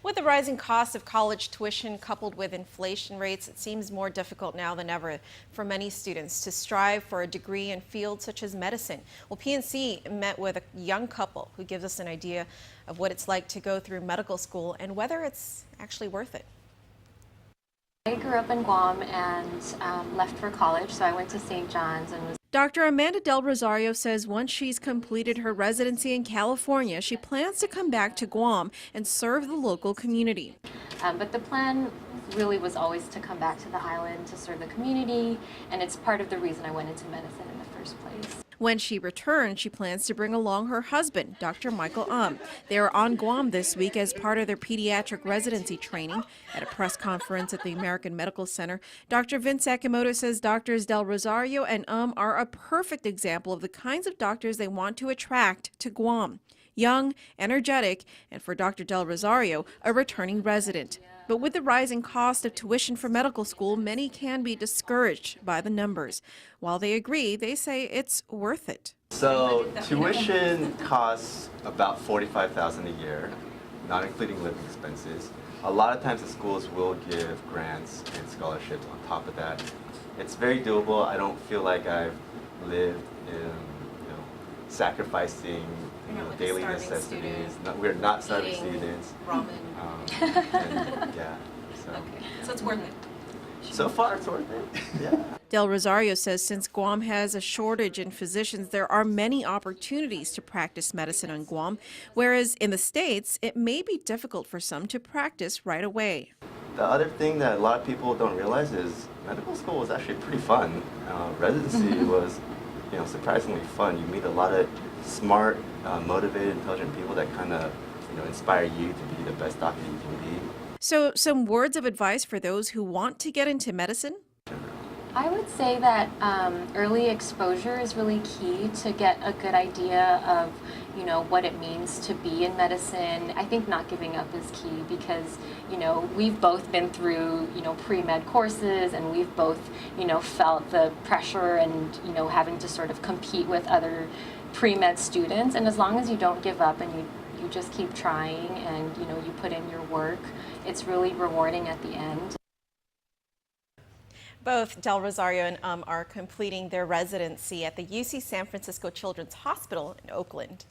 With the rising cost of college tuition coupled with inflation rates, it seems more difficult now than ever for many students to strive for a degree in fields such as medicine. Well, PNC met with a young couple who gives us an idea of what it's like to go through medical school and whether it's actually worth it. I grew up in Guam and left for college, so I went to St. John's and was. Dr. Amanda Del Rosario says once she's completed her residency in California, she plans to come back to Guam and serve the local community. But the plan really was always to come back to the island to serve the community, and it's part of the reason I went into medicine in the first place. When she returns, she plans to bring along her husband, Dr. Michael. They are on Guam this week as part of their pediatric residency training. At a press conference at the American Medical Center, Dr. Vince Akimoto says Doctors Del Rosario and are a perfect example of the kinds of doctors they want to attract to Guam. Young, energetic, and for Dr. Del Rosario, a returning resident. But with the rising cost of tuition for medical school, many can be discouraged by the numbers. While they agree, they say it's worth it. So tuition costs about $45,000 a year, not including living expenses. A lot of times the schools will give grants and scholarships on top of that. It's very doable. I don't feel like I've lived in sacrificing Like daily necessities. We're not starving students. Ramen. Yeah. So. Okay. So it's worth it. So far, it's worth it. Yeah. Del Rosario says since Guam has a shortage in physicians, there are many opportunities to practice medicine on Guam, whereas in the States, it may be difficult for some to practice right away. The other thing that a lot of people don't realize is medical school was actually pretty fun. Residency was surprisingly fun. You meet a lot of smart, motivated, intelligent people that kind of inspire you to be the best doctor you can be. So some words of advice for those who want to get into medicine? I would say that early exposure is really key to get a good idea of what it means to be in medicine. I think not giving up is key because we've both been through pre-med courses, and we've both felt the pressure and having to sort of compete with other pre-med students. And as long as you don't give up and you just keep trying and you put in your work, it's really rewarding at the end. Both Del Rosario and are completing their residency at the UC San Francisco Children's Hospital in Oakland.